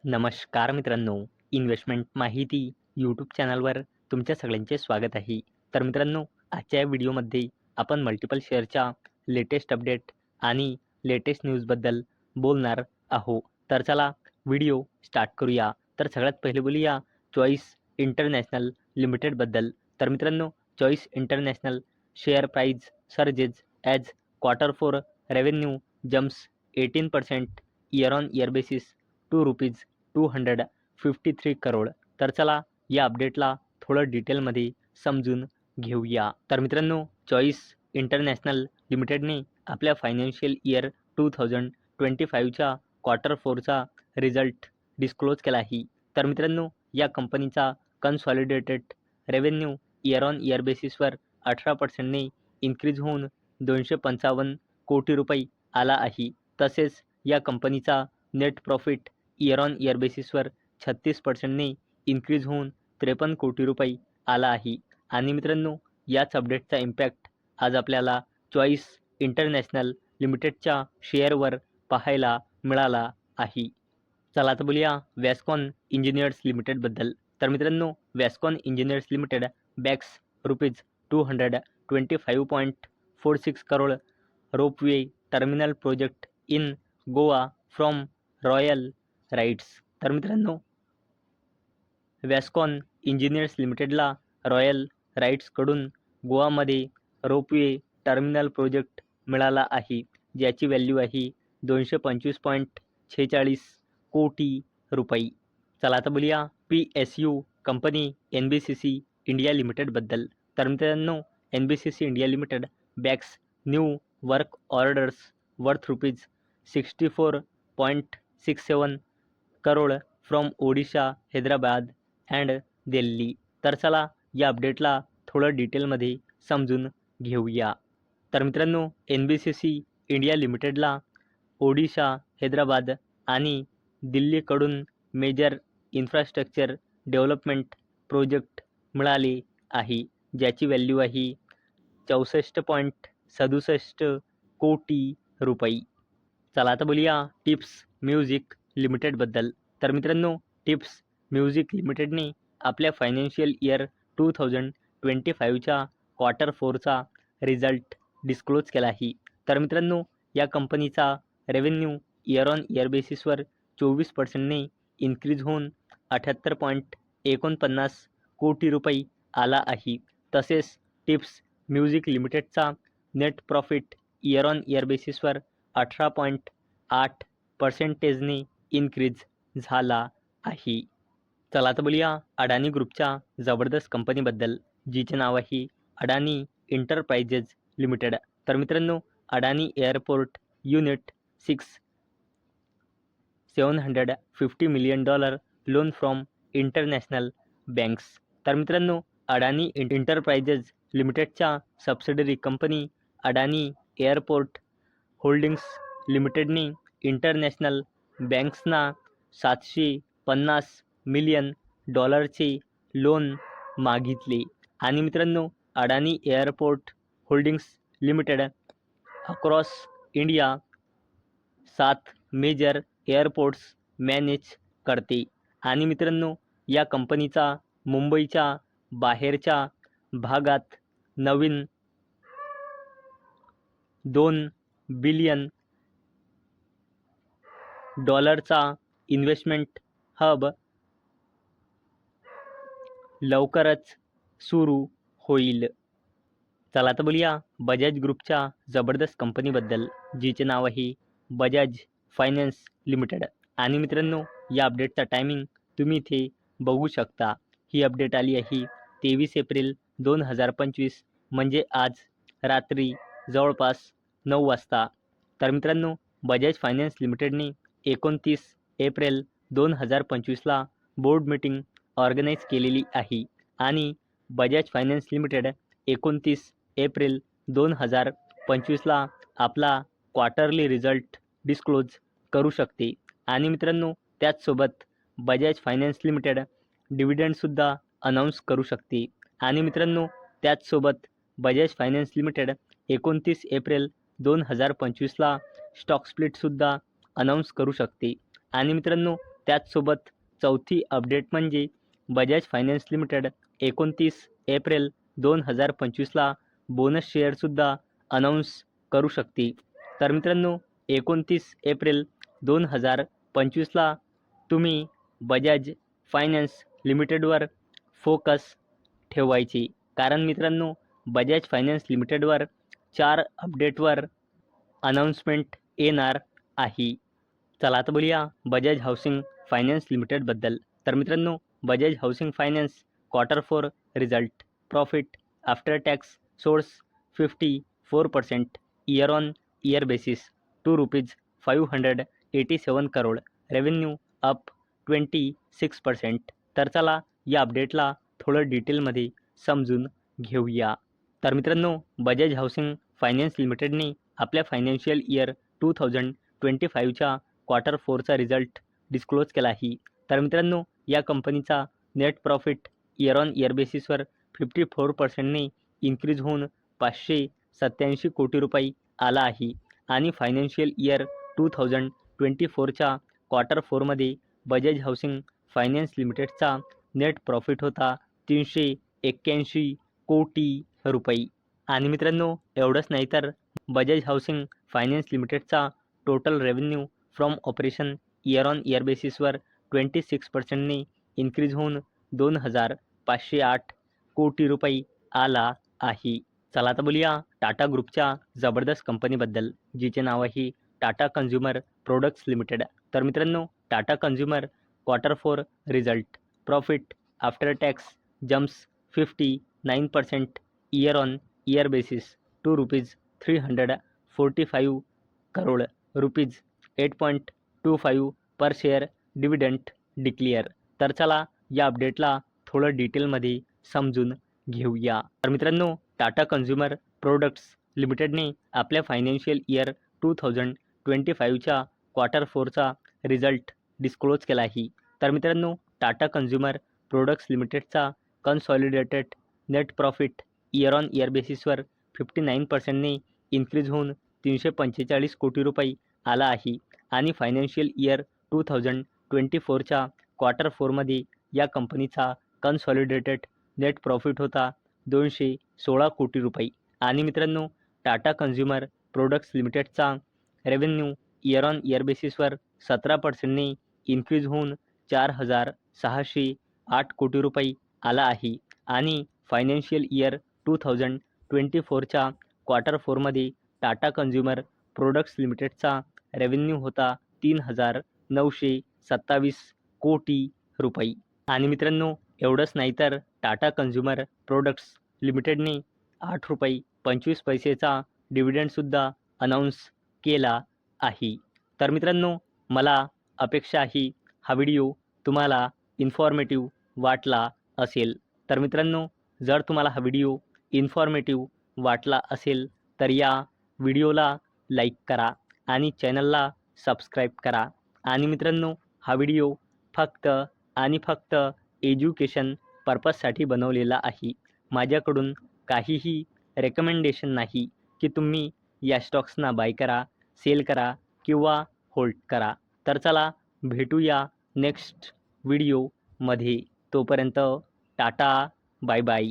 नमस्कार मित्रांनो, इन्व्हेस्टमेंट माहिती यूट्यूब चॅनलवर तुमच्या सगळ्यांचे स्वागत आहे. तर मित्रांनो, आजच्या या व्हिडिओमध्ये आपण मल्टिपल शेअरच्या लेटेस्ट अपडेट आणि लेटेस्ट न्यूजबद्दल बोलणार आहोत. तर चला व्हिडिओ स्टार्ट करूया. तर सगळ्यात पहिले बोलूया चॉईस इंटरनॅशनल लिमिटेडबद्दल. तर मित्रांनो, choice international share price surges as quarter four revenue jumps 18% year on year basis to rupees 253 crore. तर चला या अपडेटला थोडं डिटेलमध्ये समजून घेऊया. तर मित्रांनो, चॉईस इंटरनॅशनल लिमिटेडने आपल्या फायनान्शियल इयर 2025च्या क्वार्टर फोरचा रिझल्ट डिस्क्लोज केला आहे. तर मित्रांनो, या कंपनीचा consolidated revenue year on year बेसिसवर 18%ने इन्क्रीज होऊन 255 कोटी रुपये आला आहे. तसेच या कंपनीचा net profit year on year बेसिसवर 36%ने इन्क्रीज होऊन 53 कोटी रुपये आला आहे. आणि मित्रांनो, याच अपडेटचा इम्पॅक्ट आज आपल्याला चॉईस इंटरनॅशनल लिमिटेडच्या शेअरवर पाहायला मिळाला आहे. चला आता बोलूया वॅस्कॉन इंजिनियर्स लिमिटेडबद्दल. तर मित्रांनो, Vascon Engineers Limited bags rupees 225.46 crore ropeway terminal project in Goa from royal rights. तर मित्रांनो, वॅस्कॉन इंजिनियर्स लिमिटेडला रॉयल राईट्सकडून गोवामध्ये रोपवे टर्मिनल प्रोजेक्ट मिळाला आहे, ज्याची व्हॅल्यू आहे 225.46 कोटी रुपये. चला आता बोलूया PSU कंपनी NBCC इंडिया लिमिटेडबद्दल. तर मित्रांनो, NBCC India limited bags new work orders worth rupees 64.67 crore from Odisha, Hyderabad and Delhi. तर चला या अपडेटला थोडं डिटेलमध्ये समजून घेऊया. तर मित्रांनो, NBCC इंडिया लिमिटेडला ओडिशा, हैदराबाद आणि दिल्लीकडून मेजर इन्फ्रास्ट्रक्चर डेव्हलपमेंट प्रोजेक्ट मिळाले आहे, ज्याची व्हॅल्यू आहे 64.67 कोटी रुपये. चला आता बोलूया टिप्स म्युझिक लिमिटेडबद्दल. तर मित्रांनो, टिप्स म्युझिक लिमिटेडने आपल्या फायनान्शियल इयर 2025च्या क्वार्टर फोरचा रिझल्ट डिस्क्लोज केला आहे. तर मित्रांनो, या कंपनीचा रेव्हेन्यू इयर ऑन इयर बेसिसवर 24%ने इन्क्रीज होऊन 78.49 कोटी रुपये आला आहे. तसेच टिप्स म्युझिक लिमिटेडचा net profit year on year बेसिसवर 18.8%ने इन्क्रीज झाला आहे. चला आता बोलूया अडानी ग्रुपच्या जबरदस्त कंपनीबद्दल, जिचे नाव आहे अडानी एंटरप्राइजेस लिमिटेड. तर मित्रांनो, Adani airport unit 6 $750 million loan from international banks. तर मित्रांनो, अडानी एंटरप्राइजेस लिमिटेडच्या subsidiary company Adani Airport Holdings लिमिटेडने इंटरनॅशनल बँक्सना $750 मिलियन लोन मागितले. आणि मित्रांनो, Adani Airport Holdings Limited across India 7 major airports manage करते. आणि मित्रांनो, या कंपनीचा मुंबईच्या बाहेरच्या भागात नवीन $2 बिलियन इन्व्हेस्टमेंट हब लवकरच सुरू होईल. चला आता बोलूया बजाज ग्रुपच्या जबरदस्त कंपनीबद्दल, जिचे नाव आहे बजाज फायनान्स लिमिटेड. आणि मित्रांनो, या अपडेटचा टायमिंग तुम्ही इथे बघू शकता. ही अपडेट आली आहे 23 एप्रिल 2025, म्हणजे आज रात्री जवळपास 9 वाजता. तर मित्रांनो, बजाज फायनान्स लिमिटेडने 29 एप्रिल 2025ला बोर्ड मीटिंग ऑर्गनाईज केलेली आहे. आणि बजाज फायनान्स लिमिटेड 29 एप्रिल 2025ला आपला क्वार्टरली रिझल्ट डिस्क्लोज करू शकते. आणि मित्रांनो, त्याचसोबत बजाज फायनान्स लिमिटेड डिव्हिडंडसुद्धा अनाऊन्स करू शकते. आणि मित्रांनो, त्याचसोबत बजाज फायनान्स लिमिटेड 29 एप्रिल 2025ला स्टॉक स्प्लिटसुद्धा अनाऊन्स करू शकते. आणि मित्रांनो, त्याचसोबत चौथी अपडेट म्हणजे बजाज फायनान्स लिमिटेड 29 एप्रिल 2025ला बोनस शेअरसुद्धा अनाऊन्स करू शकते. तर मित्रांनो 29 एप्रिल 2025ला तुम्ही बजाज फायनान्स लिमिटेडवर फोकस ठेवायची, कारण मित्रांनो बजाज फायनान्स लिमिटेडवर 4 अपडेटवर अनाउन्समेंट येणार आहे. चला आता बोलूया बजाज हाऊसिंग फायनान्स लिमिटेडबद्दल. तर मित्रांनो Bajaj housing finance Q4 result profit after tax soars 54% year on year basis to ₹587 crore, revenue up 26%. तर चला या अपडेटला थोडं डिटेलमध्ये समजून घेऊया. तर मित्रांनो बजाज हाऊसिंग फायनान्स लिमिटेडने आपल्या फायनान्शियल इयर 2025च्या Q4चा रिझल्ट डिस्क्लोज केला आहे. तर मित्रांनो या कंपनीचा net profit year on year बेसिसवर 54%ने इन्क्रीज होऊन 587 कोटी रुपये आला आहे आणि फायनान्शियल इयर 2024च्या Q4मध्ये बजाज हाऊसिंग फायनान्स लिमिटेडचा नेट प्रॉफिट होता 381 कोटी रुपये. आणि मित्रांनो एवढंच नाही तर बजाज हाऊसिंग फायनान्स लिमिटेडचा total revenue from operation year on year बेसिसवर 26%ने इन्क्रीज होऊन 2,508 कोटी रुपये आला आहे. चला आता बोलूया टाटा ग्रुपच्या जबरदस्त कंपनीबद्दल, जिचे नाव आहे टाटा कन्झ्युमर प्रोडक्ट्स लिमिटेड. तर मित्रांनो Tata consumer Q4 result profit after tax jumps 59% year on year basis to ₹345 crore, ₹8.25 per share dividend declare. तर चला या अपडेटला थोडं डिटेलमध्ये समजून घेऊया. तर मित्रांनो टाटा कन्झ्युमर प्रोडक्ट्स लिमिटेडने आपल्या फायनान्शियल इयर 2025च्या Q4चा रिझल्ट डिस्क्लोज केला आहे. तर मित्रांनो टाटा कन्झ्युमर प्रोडक्ट्स लिमिटेडचा consolidated net profit year on year बेसिसवर 59%ने इन्क्रीज होऊन 345 कोटी रुपये आला आहे आणि फायनान्शियल इयर 2024च्या Q4मध्ये या कंपनीचा कन्सॉलिडेटेड नेट प्रॉफिट होता 216 कोटी रुपये. आणि मित्रांनो टाटा कन्झ्युमर प्रोडक्ट्स लिमिटेडचा रेव्हेन्यू इयर ऑन इयर बेसिसवर 17%ने इन्क्रीज होऊन 4,608 कोटी रुपये आला आहे आणि फायनान्शियल इयर 2024च्या Q4मध्ये टाटा कन्झ्युमर प्रोडक्ट्स लिमिटेडचा रेव्हेन्यू होता 3,927 कोटी रुपये. आणि मित्रांनो एवढंच नाही तर टाटा कन्झ्युमर प्रोडक्ट्स लिमिटेडने ₹8.25चा डिव्हिडंडसुद्धा अनाऊन्स केला आहे. तर मित्रांनो मला अपेक्षा आहे हा व्हिडिओ तुम्हाला इन्फॉर्मेटिव्ह वाटला असेल. तर मित्रांनो जर तुम्हाला हा व्हिडिओ इन्फॉर्मेटिव्ह वाटला असेल तर या व्हिडिओला लाईक करा आणि चॅनलला सबस्क्राईब करा. आणि मित्रांनो हा व्हिडिओ फक्त आणि फक्त एज्युकेशन पर्पजसाठी बनवलेला आहे. माझ्याकडून काहीही रेकमेंडेशन नाही की तुम्ही या स्टॉक्सना बाय करा, सेल करा किंवा होल्ड करा. तर चला भेटूया नेक्स्ट व्हिडिओमध्ये. तोपर्यंत टाटा, बाय बाय.